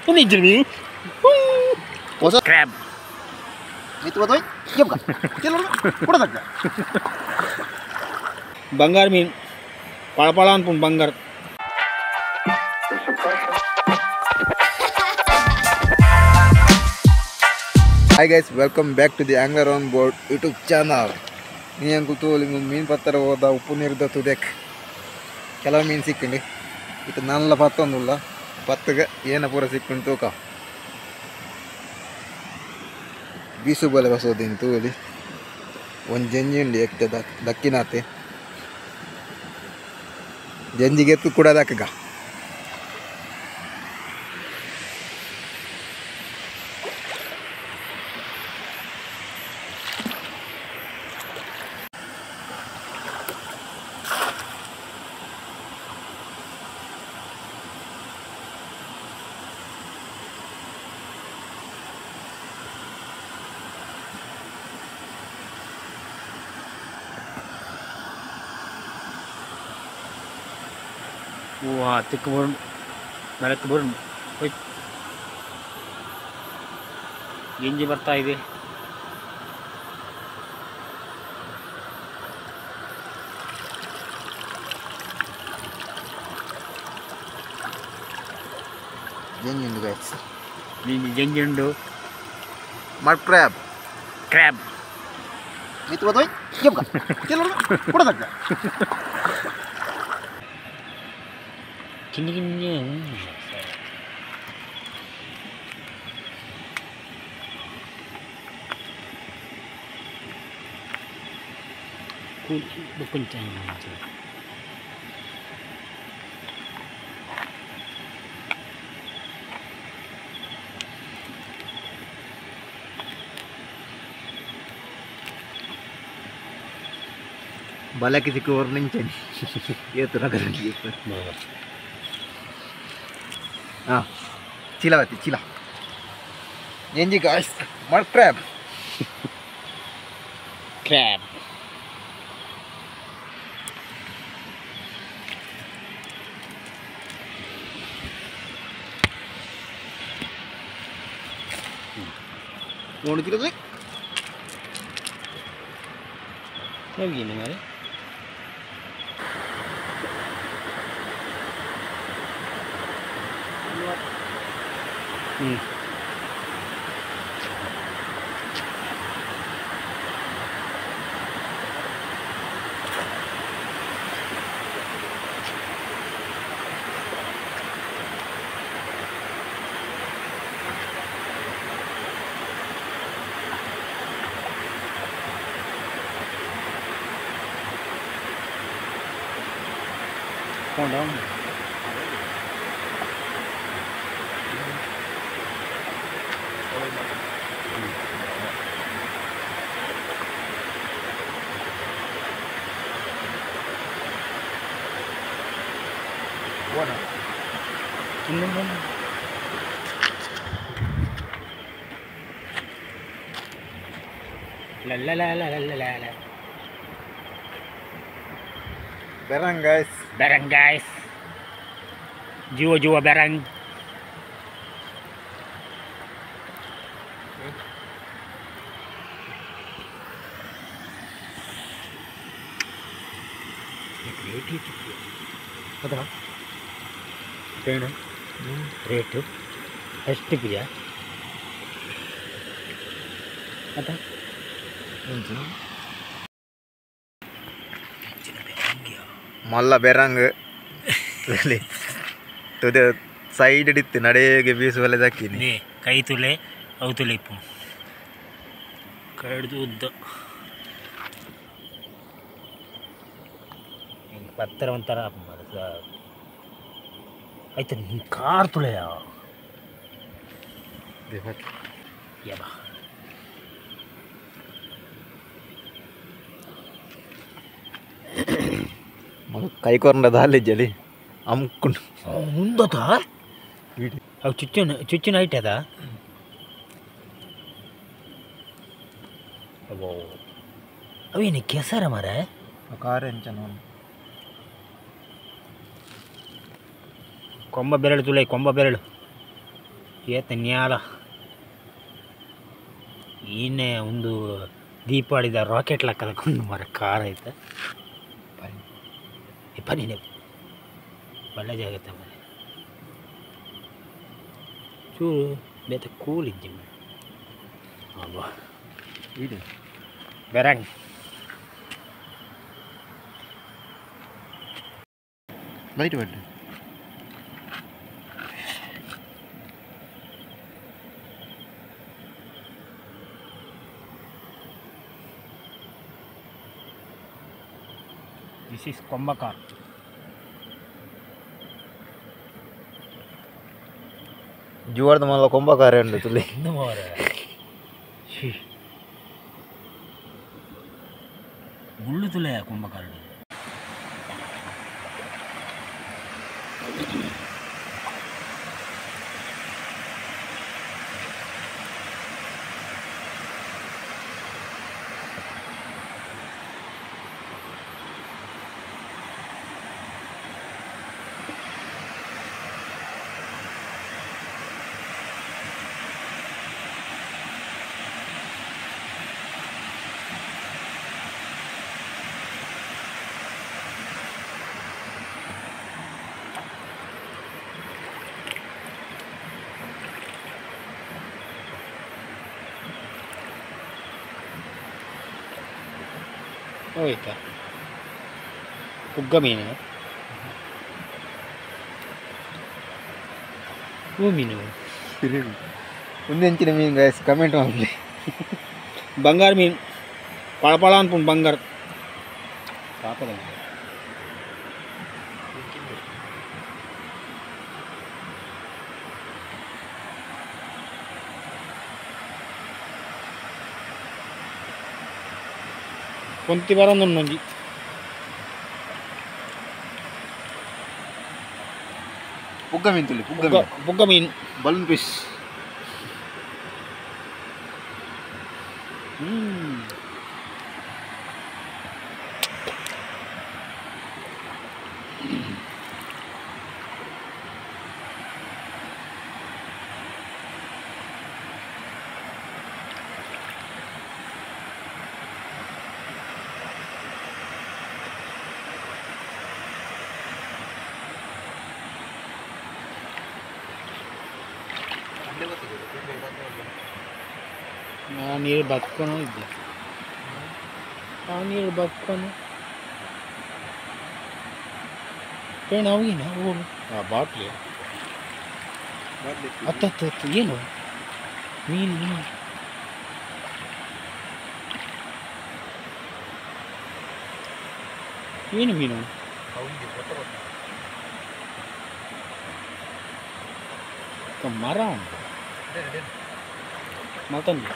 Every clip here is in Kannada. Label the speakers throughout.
Speaker 1: Ini jadi
Speaker 2: ಹೊಸ
Speaker 1: crab.
Speaker 2: itu betul siap kan kilo udah tak
Speaker 1: Banggar min. Pala-palaan pun banggar.
Speaker 2: Hi guys, welcome back to the Angler on Board YouTube channel. Ni yang kutu lingu min pattara hoda uppu ನೀರಿದ ತುದೆಕ್ ಕೆಲವು ಮೀನು ಸಿಕ್ಕಿಂಡು ಇದು ನಲ್ಲ ಪತ್ತೊಂದುಲ್ಲ ಪತ್ತಗೆ ಏನ ಪೂರ ಸಿಕ್ಕಿಂಡು ತೂಕ ಬೀಸು ಬಲೆ ಬಸೋದಿನ ತೂಲಿ ಒಂದು ಜಂಜಿ ಉಂಡು ಎಕ್ತೆ ದಕ್ಕಿನಾತೆ ಜಂಜಿಗೆ ಎತ್ತು ಕೂಡ ದಕ್ಕಗ
Speaker 1: Wah, tikbun, narik kebun. Woi, ginji ಬರ್ತಾ ಇದೆ.
Speaker 2: ಜಂಜಿ ಉಂಡು guys.
Speaker 1: ginji ಉಂಡು.
Speaker 2: Mud crab.
Speaker 1: Crab.
Speaker 2: Itu betul siap kan kilo udah tak
Speaker 1: Gini-gini. Berkencang aja.
Speaker 2: Bala किसी को और नहीं चाहिए ये तो ना करेंगे हाँ चिला बाती चिला ये guys mud crab
Speaker 1: Crab.
Speaker 2: mau dikira tuh
Speaker 1: Kayak gini mari. Kondom.
Speaker 2: Mana?
Speaker 1: Ini mana? La la la la la la la.
Speaker 2: Berang guys
Speaker 1: Barang guys. Jiwa-jiwa barang.
Speaker 2: apa
Speaker 1: Rate. Rate. ಎಷ್ಟು ಬಿಯ ಅದ
Speaker 2: ಮಲ್ಲ ಬೆರಂಗ್ ತುದೆ ಸೈಡ್ ಹಿಡಿತ್ತು ನಡೆಗೆ ಬೀಸುವಲೆ ದಕ್ಕಿನಿ
Speaker 1: ಕೈ ತುಲೆ ಅವು ತುಲೆ ಇಪ್ಪು ಕಡ್ದು ಉದ್ದ ಪತ್ತರ ಒಂಥರ ಆಯ್ತು ಕಾರ್ ತುಳೆಯ ಯಬ
Speaker 2: ಕೈ ಕೊರಂಡ ದಾಲಿ ಜಲಿ ಅಮ್ಕೊಂಡು
Speaker 1: ಮುಂದತ ಅವು ಚುಚ್ಚಿನ ಹೈಟ್ ಅದ ಅವೇನು ಕೆಸರ ಮರ
Speaker 2: ಕಾರ್ ಎಂಚನ
Speaker 1: ಕೊಂಬ ಬೆರಳು ತುಲೆ ಕೊಂಬ ಬೆರಳು ಏತ ನ್ಯಾಲ ಇನ್ನೇ ಒಂದು ದೀಪಾವಳಿದ ರಾಕೆಟ್ ಲೆಕ್ಕದಕ್ಕೊಂದು ಮರ ಕಾರ್ ಐತೆ ಪನಿನೇ ಒಳ್ಳೆ ಜಾಗತ್ತೆ ಮನೆ ಚೂರು ಬೇತ ಕೂಲ್ ಇದ್ದಿ ಅಲ್ವಾ
Speaker 2: ಇದು
Speaker 1: ಬೆರಂಗ್
Speaker 2: ಲೈಟ್ ಬಡ್ಡೆ
Speaker 1: ದಿಸ್ ಈಸ್ ಕೊಂಬಕಾರ್
Speaker 2: ಜುವಾರ್ದ ಮಲ್ಲ ಕೊಂಬಕಾರ ಉಂಡು ತುಳಿ
Speaker 1: ಇನ್ನು ಮಾರ ಮುಳ್ಳು ತುಲೆಯ ಕೊಂಬಕಾರ್ ಹೋಯ್ತಾ ಪುಗ್ಗ ಮೀನು ಹೂ ಮೀನು
Speaker 2: ಒಂದು ಹೆಂಚಿನ ಮೀನು ಗಾಯ್ಸ್ ಕಮೆಂಟ್ ಮಾಡಲಿ
Speaker 1: ಬಂಗಾರ ಮೀನು ಪಳಪಳ ಅನ್ಕೊಂಡು ಬಂಗಾರ ಪಾಪದ ಕೊಂತಿ ಬರೋಂದೊಂದು
Speaker 2: ಪುಗ್ಗ ಮೀನು ತುಳಿ
Speaker 1: ಪುಗ್ಗ ಮೀನು
Speaker 2: ಬಲೂನ್ ಫಿಶ್
Speaker 1: ಆ ನೀರು ಬತ್ಕೊನೋ ಇದ್ದೆ ಆ ನೀರು ಬತ್ಕೊನು ಏನು ಅವಾಗಿನ ಹೋಗು ಆ ಬಾಟ್ಲಿ ಹತ್ತು ಏನು ಮೀನು ಮೀನು ಏನು ಮೀನು ಮರ ಉಂಟು ಮತ್ತೊಂದು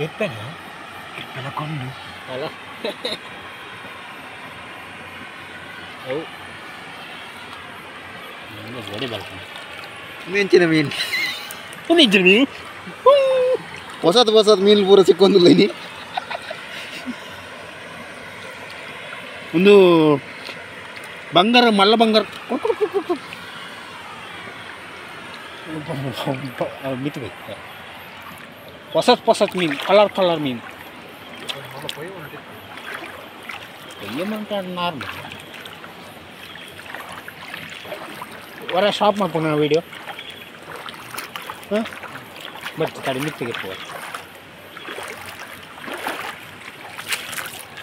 Speaker 1: ಎಪ್ಪೆನ ಎಪ್ಪೆನ ಕೊಂಡು ಅಲ್ಲ ಅವು ಗೋಡೆ ಬರ್ತೀನಿ
Speaker 2: ಹೆಂಚಿನ ಮೀನು
Speaker 1: ನಿಜ ಮೀನು
Speaker 2: ಹೊಸದು ಮೀನು ಪೂರ ಸಿಕ್ಕೊಂದಿಲ್ಲ ಇನಿ
Speaker 1: ಒಂದು ಬಂಗಾರ ಮಲ್ಲ ಬಂಗಾರ ಮಿತ್ಬೇಕು ಹೊಸತ್ ಮೀನು ಕಲರ್ ಮೀನು ಏಮಂತ ನಾರ್ಮಲ್ ಹೊರ ಶಾಪ್ ಮಾಡ್ಕೊಂಡು ವೀಡಿಯೋ ಹಾಂ ಬರ್ತೀವಿ ತಡಿ ಮಿತ್ತಿಗೆ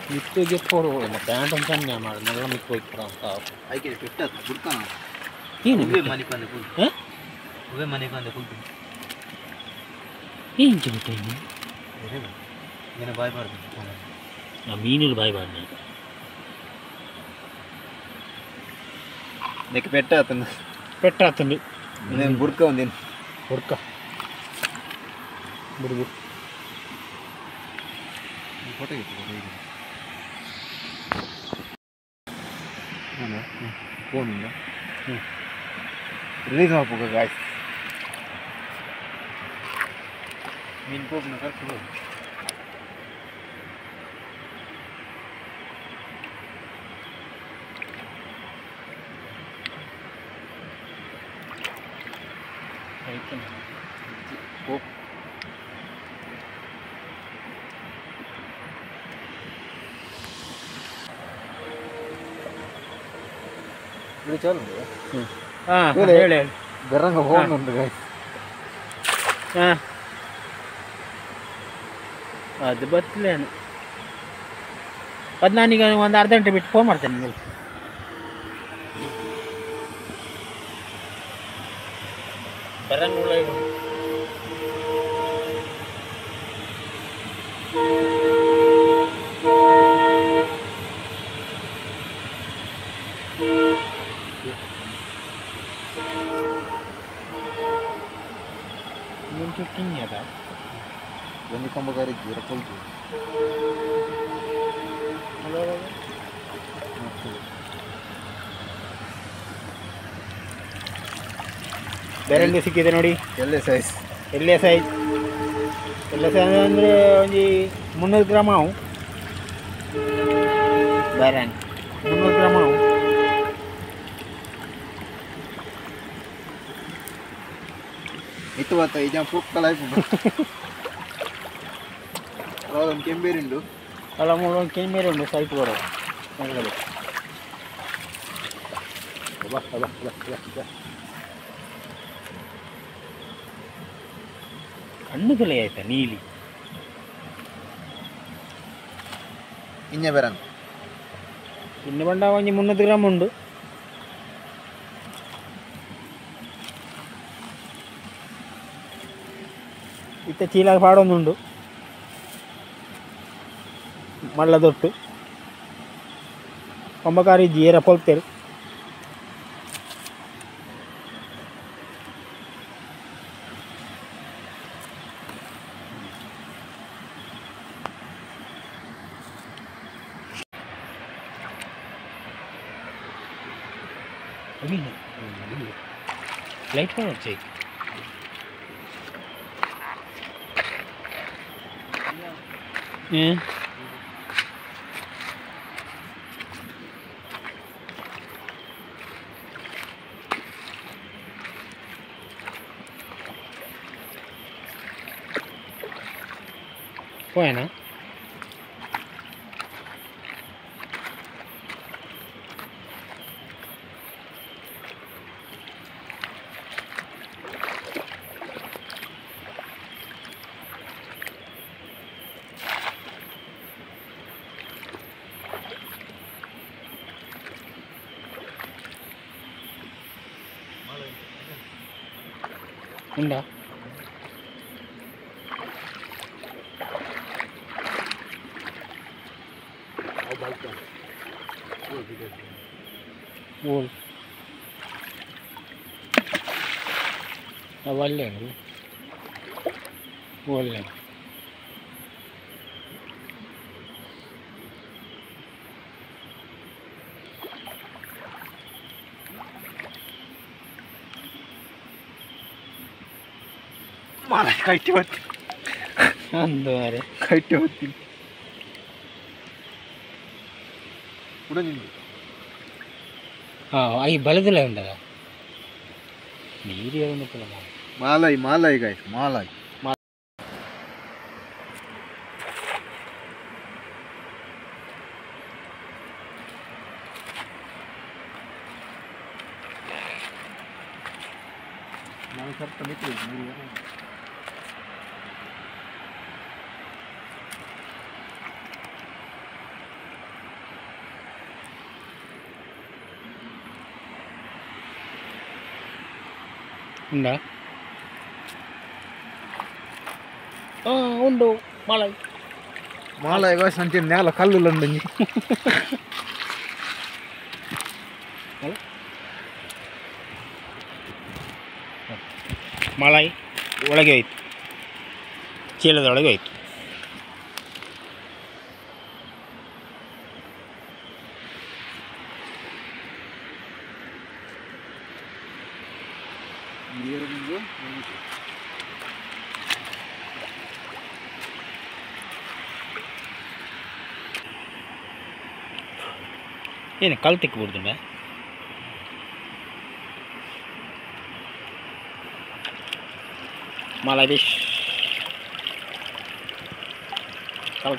Speaker 1: ಮಿತ್ತಿಗೆ ಫೋಟೋ ಪ್ಯಾಂಟ್ ಅಂತ ಮಾಡಿ ನೆಲ್ಲ ಮಿತ್ತು ಹೋಗ್ತಾರ ಅಂತ
Speaker 2: ಆಯ್ಕೆ ಬಿಟ್ಟದ್ದು ಬಿಡ್ತಾನ
Speaker 1: ಏನು
Speaker 2: ಮನೆಗೆ ಬಂದೆ ಕುಂತು
Speaker 1: ಹಾಂ
Speaker 2: ಮನೆಗೆ ಬಂದೆ ಕುಂತು
Speaker 1: ಏನು ಚಿಂತೆ
Speaker 2: ಏನು ಬಾಯ್ ಮಾಡ್ತೀನಿ
Speaker 1: ಆ ಮೀನಿನ ಬಾಯಿ ಬಾಡಿ
Speaker 2: ನೆಕ್ಕೆ ಪೆಟ್ಟ ಆತನ
Speaker 1: ಪೆಟ್ಟಾತಂಡು
Speaker 2: నేను బుర్క ఉంది
Speaker 1: ఉడక బుడుగు
Speaker 2: ఫోటో ఫోన్ ఉందా ರಿಲೀಸ್ ಮಾಡ್ಬೇಕು ಗಾಯ್ಸ್. ಮೀನು ಕೋಪ್ನ ಕರ್ಸ್ಬೋದು. ಕೋಪ್ ಇದು ಚಾಲು
Speaker 1: ಹೇಳಿ
Speaker 2: ಗರಂಗ ಹೋಗುന്നുಂಟು ಗಾಯ್ಸ್.
Speaker 1: ಹಾಂ ಅದು ಬತ್ತಲೇನು ಅದು ನಾನೀಗ ಒಂದು ಅರ್ಧ ಗಂಟೆ ಬಿಟ್ಟು ಫೋನ್ ಮಾಡ್ತೇನೆ ನಿಮಗೆ. ಬರಂಗುಳ ಕಿಂಗ್ ಅದ
Speaker 2: ಒಂದು ಕಂಬಗಾರಿ ಜೀರ ಕೊಲ್ತು
Speaker 1: ಬೇರೆ ಸಿಕ್ಕಿದೆ ನೋಡಿ.
Speaker 2: ಎಲ್ಲೇ ಸೈಜ್
Speaker 1: ಸೈಜ್ ಅಂದರೆ ಒಂದು 300 ಗ್ರಾಮ್ ಅವು ಬೇರೆ 300 ಗ್ರಾಮ್ ಅವು.
Speaker 2: itu atau ijam pukul lagi kalau kemberin lu
Speaker 1: kalau mau kemberin lu saya keluar ಕಣ್ಣುಗಳೇ ಆಯ್ತಾ ನೀಲಿ
Speaker 2: ಇನ್ನೇ ಬರನ್
Speaker 1: ಇನ್ನು ಬಂಡ ಒಂದು 300 ಗ್ರಾಮ್ ಉಂಟು. ಇತ್ತ ಚೀಲ ಪಾಡೊಂದುಂಡು ಮಳ್ಳ ದೊಟ್ಟು ಕೊಂಬಕಾರಿ ಜೀರ ಪೊಲ್ತೇರು. ಲೈಟ್ వచ్చాయి. పోయానా ఉందా बोल बोल बोल
Speaker 2: मारा कट्टी बत्ती
Speaker 1: अंदरे
Speaker 2: कट्टी बत्ती उड़ा नहीं
Speaker 1: అవి బలదులే ఉండదా నీరు ఏముంది
Speaker 2: మాలాయి మాలాయి గాయస్ మాలాయి ನಾನು ಸ್ವಲ್ಪ ಬಿಟ್ಟು
Speaker 1: ఉందా ఉండు మాలయ్
Speaker 2: మాలయ్ గాయస్ అంటే నేల కల్లులు ఉండండి
Speaker 1: ಮಾಲಾಯಿ ಒಳಗೆ ಹೋಯ್ತು ಚೀಲದೊಳಗೆ ಹೋಯ್ತು. ಏನು ಕಲ್ ತಿಕ್ಬಿಡ್ತೀನಿ malai bis kal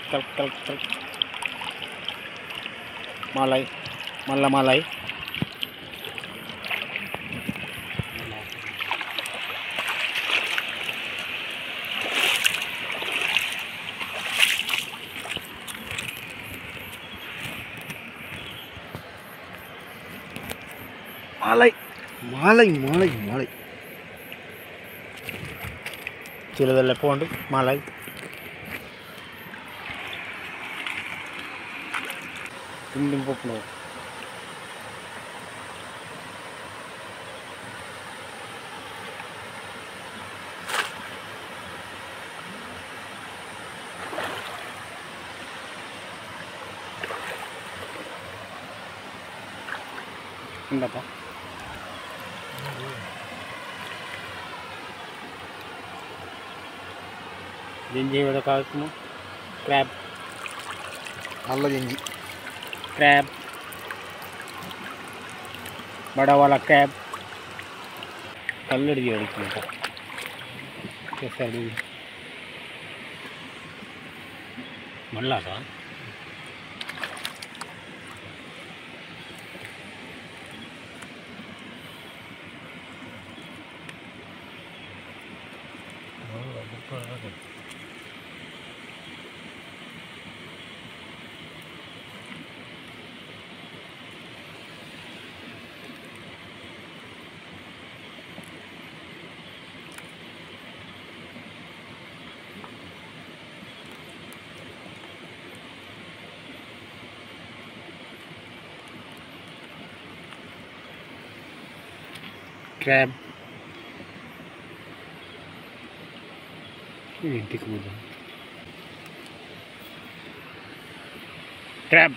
Speaker 1: malai malai
Speaker 2: malai
Speaker 1: ചിലതെല്ലാം ഇപ്പോൾ ഉണ്ട് malai ടിം പൊപ്പോ എന്താപ്പാ जिंजी वाला काटना क्रैब
Speaker 2: नल्ला जिंजी
Speaker 1: क्रैब बड़ा वाला क्रैब कलर दिया इसमें कैसा है मल्ला का crab ini kemudian crab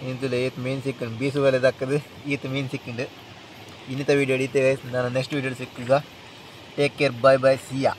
Speaker 2: ಇಂತಲೇ ಏತ್ ಮೀನ್ ಸಿಕ್ಕಂಡು ಬೀಸು ಬೇಲೆ ದಕ್ಕದು ಈತ ಮೀನ್ ಸಿಕ್ಕಿಂಡು ಇನ್ನಿತ ವೀಡಿಯೋ ಹಿಡಿತೇವೆ ನಾನು ನೆಕ್ಸ್ಟ್ ವೀಡಿಯೋ ಸಿಕ್ಕಿಗ ಟೇಕ್ ಕೇರ್ ಬೈ ಬೈ ಸಿಯಾ